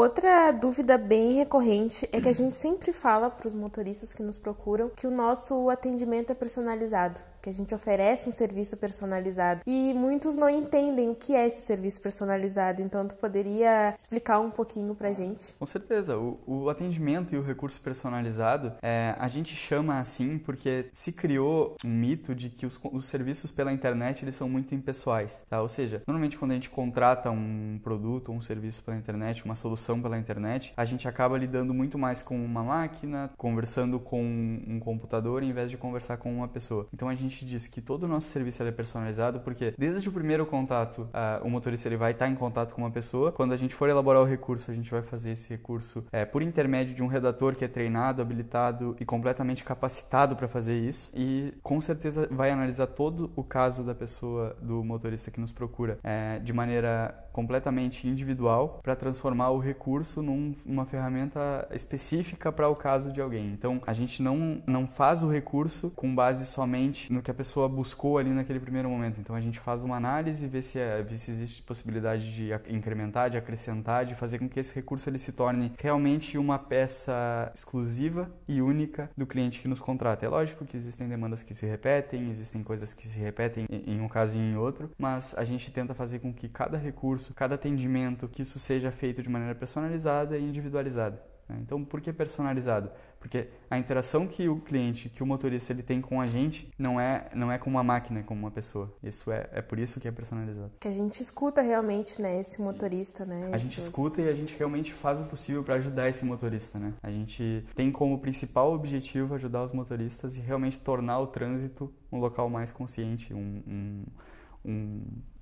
Outra dúvida bem recorrente é que a gente sempre fala para os motoristas que nos procuram que o nosso atendimento é personalizado, que a gente oferece um serviço personalizado. E muitos não entendem o que é esse serviço personalizado, então tu poderia explicar um pouquinho pra gente? Com certeza, o atendimento e o recurso personalizado, a gente chama assim porque se criou um mito de que os serviços pela internet eles são muito impessoais, tá? Ou seja, normalmente quando a gente contrata um produto ou um serviço pela internet, uma solução pela internet, a gente acaba lidando muito mais com uma máquina, conversando com um computador, em vez de conversar com uma pessoa. Então a gente diz que todo o nosso serviço é personalizado porque desde o primeiro contato, o motorista ele vai estar em contato com uma pessoa. Quando a gente for elaborar o recurso, a gente vai fazer esse recurso por intermédio de um redator que é treinado, habilitado e completamente capacitado para fazer isso, e com certeza vai analisar todo o caso da pessoa, do motorista que nos procura, de maneira completamente individual, para transformar o recurso numa ferramenta específica para o caso de alguém. Então a gente não faz o recurso com base somente no que a pessoa buscou ali naquele primeiro momento. Então a gente faz uma análise, vê se existe possibilidade de incrementar, de acrescentar, de fazer com que esse recurso ele se torne realmente uma peça exclusiva e única do cliente que nos contrata. É lógico que existem demandas que se repetem, existem coisas que se repetem em um caso e em outro, mas a gente tenta fazer com que cada recurso, cada atendimento, que isso seja feito de maneira personalizada e individualizada. Então, por que personalizado? Porque a interação que o cliente, que o motorista ele tem com a gente não é com uma máquina, é com uma pessoa. Isso é por isso que é personalizado. Que a gente escuta realmente, né, esse motorista, né? A gente escuta e a gente realmente faz o possível para ajudar esse motorista, né? A gente tem como principal objetivo ajudar os motoristas e realmente tornar o trânsito um local mais consciente, um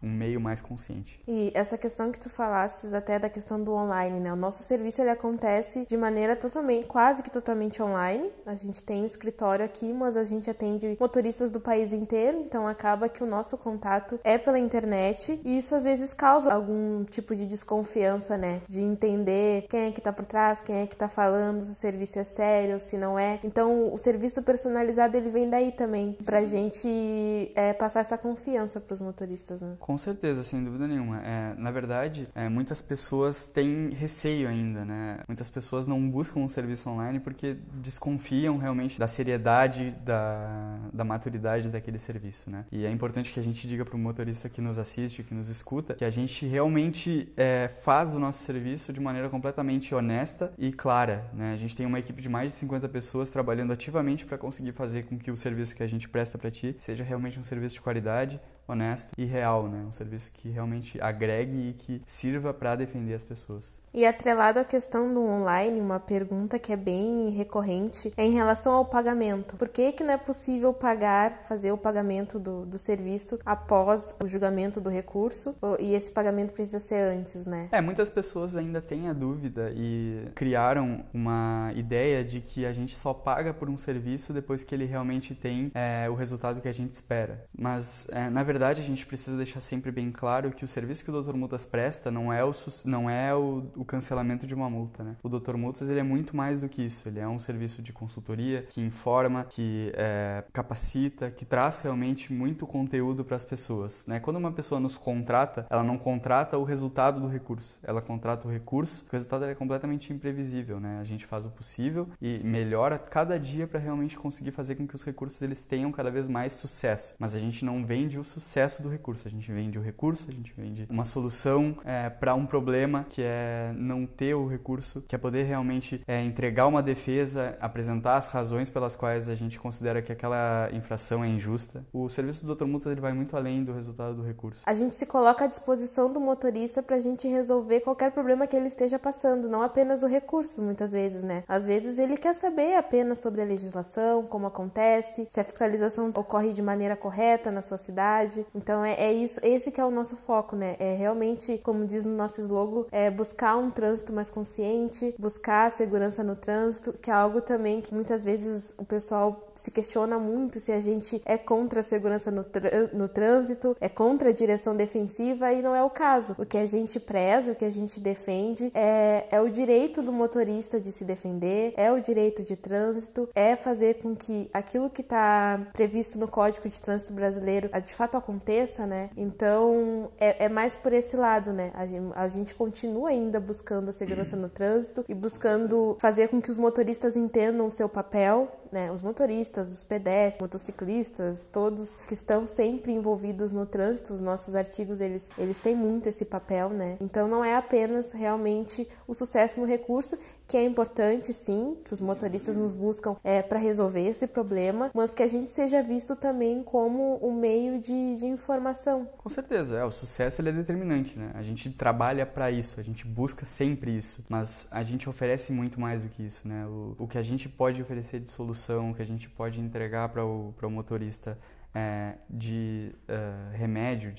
meio mais consciente. E essa questão que tu falaste até da questão do online, né? O nosso serviço ele acontece de maneira quase que totalmente online. A gente tem um escritório aqui, mas a gente atende motoristas do país inteiro, então acaba que o nosso contato é pela internet e isso às vezes causa algum tipo de desconfiança, né? De entender quem é que tá por trás, quem é que tá falando, se o serviço é sério, se não é. Então o serviço personalizado ele vem daí também, pra gente passar essa confiança pros motoristas, né? Com certeza, sem dúvida nenhuma. Na verdade, muitas pessoas têm receio ainda, né? Muitas pessoas não buscam um serviço online porque desconfiam realmente da seriedade, da maturidade daquele serviço, né? E é importante que a gente diga para o motorista que nos assiste, que nos escuta, que a gente realmente faz o nosso serviço de maneira completamente honesta e clara, né? A gente tem uma equipe de mais de 50 pessoas trabalhando ativamente para conseguir fazer com que o serviço que a gente presta para ti seja realmente um serviço de qualidade, honesto e real, né? Um serviço que realmente agregue e que sirva para defender as pessoas. E atrelado à questão do online, uma pergunta que é bem recorrente é em relação ao pagamento. Por que não é possível fazer o pagamento do serviço após o julgamento do recurso? E esse pagamento precisa ser antes, né? Muitas pessoas ainda têm a dúvida e criaram uma ideia de que a gente só paga por um serviço depois que ele realmente tem o resultado que a gente espera. Mas, na verdade, a gente precisa deixar sempre bem claro que o serviço que o Dr. Multas presta não é o cancelamento de uma multa, né? O Dr. Multas ele é muito mais do que isso. Ele é um serviço de consultoria que informa, que capacita, que traz realmente muito conteúdo para as pessoas, né? Quando uma pessoa nos contrata, ela não contrata o resultado do recurso, ela contrata o recurso, o resultado é completamente imprevisível, né? A gente faz o possível e melhora cada dia para realmente conseguir fazer com que os recursos eles tenham cada vez mais sucesso. Mas a gente não vende o sucesso do recurso, a gente vende o recurso, a gente vende uma solução para um problema que é não ter o recurso, que é poder realmente entregar uma defesa, apresentar as razões pelas quais a gente considera que aquela infração é injusta. O serviço do Dr. Multas ele vai muito além do resultado do recurso. A gente se coloca à disposição do motorista para a gente resolver qualquer problema que ele esteja passando, não apenas o recurso, muitas vezes, né? Às vezes ele quer saber apenas sobre a legislação, como acontece, se a fiscalização ocorre de maneira correta na sua cidade. Então isso, esse que é o nosso foco, né? É realmente, como diz no nosso slogan, buscar um trânsito mais consciente, buscar a segurança no trânsito, que é algo também que muitas vezes o pessoal se questiona muito se a gente é contra a segurança no trânsito, é contra a direção defensiva, e não é o caso. O que a gente preza, o que a gente defende é o direito do motorista de se defender, é o direito de trânsito, é fazer com que aquilo que está previsto no Código de Trânsito Brasileiro de fato aconteça, né? Então, é mais por esse lado, né? A gente continua ainda buscando a segurança no trânsito e buscando fazer com que os motoristas entendam o seu papel, né? Os motoristas, os pedestres, motociclistas, todos que estão sempre envolvidos no trânsito, os nossos artigos, eles têm muito esse papel, né? Então, não é apenas realmente o sucesso no recurso, que é importante, sim, que os motoristas nos buscam para resolver esse problema, mas que a gente seja visto também como um meio de informação. Com certeza, o sucesso ele é determinante, né? A gente trabalha para isso, a gente busca sempre isso, mas a gente oferece muito mais do que isso, né? O que a gente pode oferecer de solução, o que a gente pode entregar para o motorista de remédio,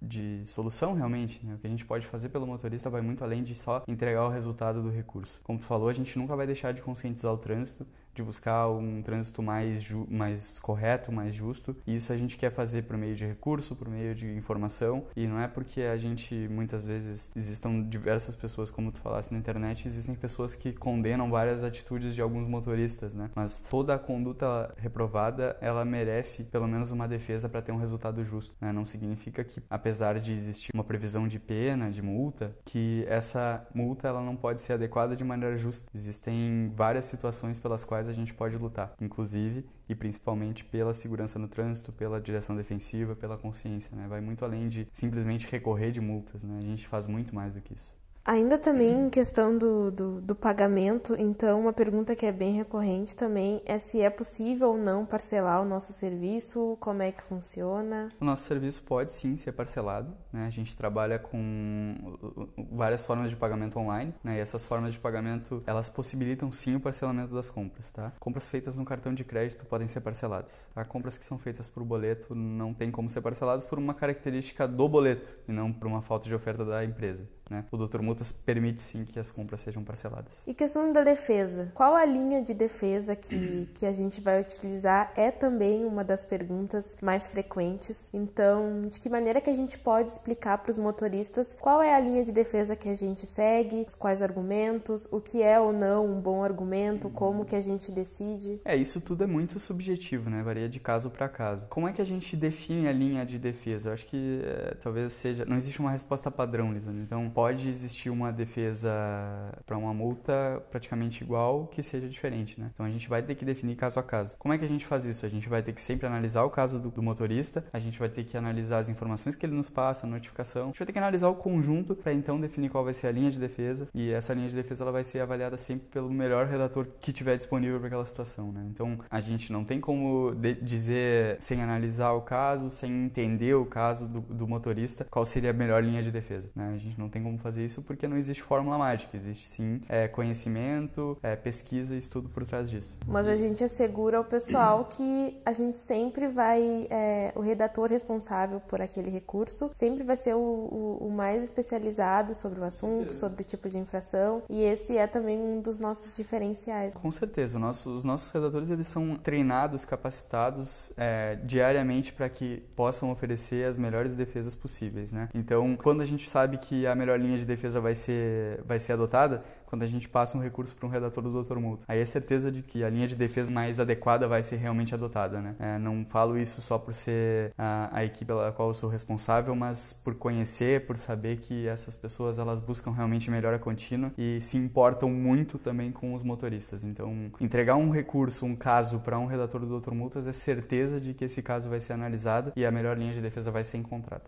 de solução realmente, né? O que a gente pode fazer pelo motorista vai muito além de só entregar o resultado do recurso. Como tu falou, a gente nunca vai deixar de conscientizar o trânsito, de buscar um trânsito mais correto, mais justo, e isso a gente quer fazer por meio de recurso, por meio de informação, e não é porque a gente, muitas vezes, existam diversas pessoas, como tu falasse na internet, existem pessoas que condenam várias atitudes de alguns motoristas, né? Mas toda a conduta reprovada, ela merece pelo menos uma defesa para ter um resultado justo, né? Não significa que, apesar de existir uma previsão de pena, de multa, que essa multa ela não pode ser adequada de maneira justa. Existem várias situações pelas quais a gente pode lutar, inclusive e principalmente pela segurança no trânsito, pela direção defensiva, pela consciência, né? Vai muito além de simplesmente recorrer de multas, né? A gente faz muito mais do que isso. Ainda também em questão do pagamento, então uma pergunta que é bem recorrente também é se é possível ou não parcelar o nosso serviço, como é que funciona? O nosso serviço pode sim ser parcelado, né? A gente trabalha com várias formas de pagamento online, né? E essas formas de pagamento, elas possibilitam sim o parcelamento das compras, tá? Compras feitas no cartão de crédito podem ser parceladas, tá? Compras que são feitas por boleto não tem como ser parceladas por uma característica do boleto e não por uma falta de oferta da empresa, né? O Dr. Multas permite sim que as compras sejam parceladas. E questão da defesa, qual a linha de defesa que a gente vai utilizar é também uma das perguntas mais frequentes. Então, de que maneira que a gente pode explicar para os motoristas qual é a linha de defesa que a gente segue, quais argumentos, o que é ou não um bom argumento, como que a gente decide? Isso tudo é muito subjetivo, né? Varia de caso para caso. Como é que a gente define a linha de defesa? Eu acho que talvez seja... Não existe uma resposta padrão, Lisandro. Então, pode existir uma defesa para uma multa praticamente igual que seja diferente, né? Então a gente vai ter que definir caso a caso. Como é que a gente faz isso? A gente vai ter que sempre analisar o caso do motorista, a gente vai ter que analisar as informações que ele nos passa, a notificação, a gente vai ter que analisar o conjunto para então definir qual vai ser a linha de defesa, e essa linha de defesa ela vai ser avaliada sempre pelo melhor redator que tiver disponível para aquela situação, né? Então a gente não tem como dizer sem analisar o caso, sem entender o caso do motorista, qual seria a melhor linha de defesa, né? A gente não tem como fazer isso porque não existe fórmula mágica, existe sim conhecimento, pesquisa e estudo por trás disso. Mas a gente assegura ao pessoal que a gente sempre vai, o redator responsável por aquele recurso, sempre vai ser o mais especializado sobre o assunto, sobre o tipo de infração, e esse é também um dos nossos diferenciais. Com certeza, os nossos redatores eles são treinados, capacitados diariamente para que possam oferecer as melhores defesas possíveis, né? Então, quando a gente sabe que a melhor linha de defesa vai ser adotada, quando a gente passa um recurso para um redator do Dr. Multa. Aí é certeza de que a linha de defesa mais adequada vai ser realmente adotada, né? Não falo isso só por ser a equipe pela qual eu sou responsável, mas por conhecer, por saber que essas pessoas elas buscam realmente melhora contínua e se importam muito também com os motoristas. Então, entregar um recurso, um caso para um redator do Dr. Multas é certeza de que esse caso vai ser analisado e a melhor linha de defesa vai ser encontrada.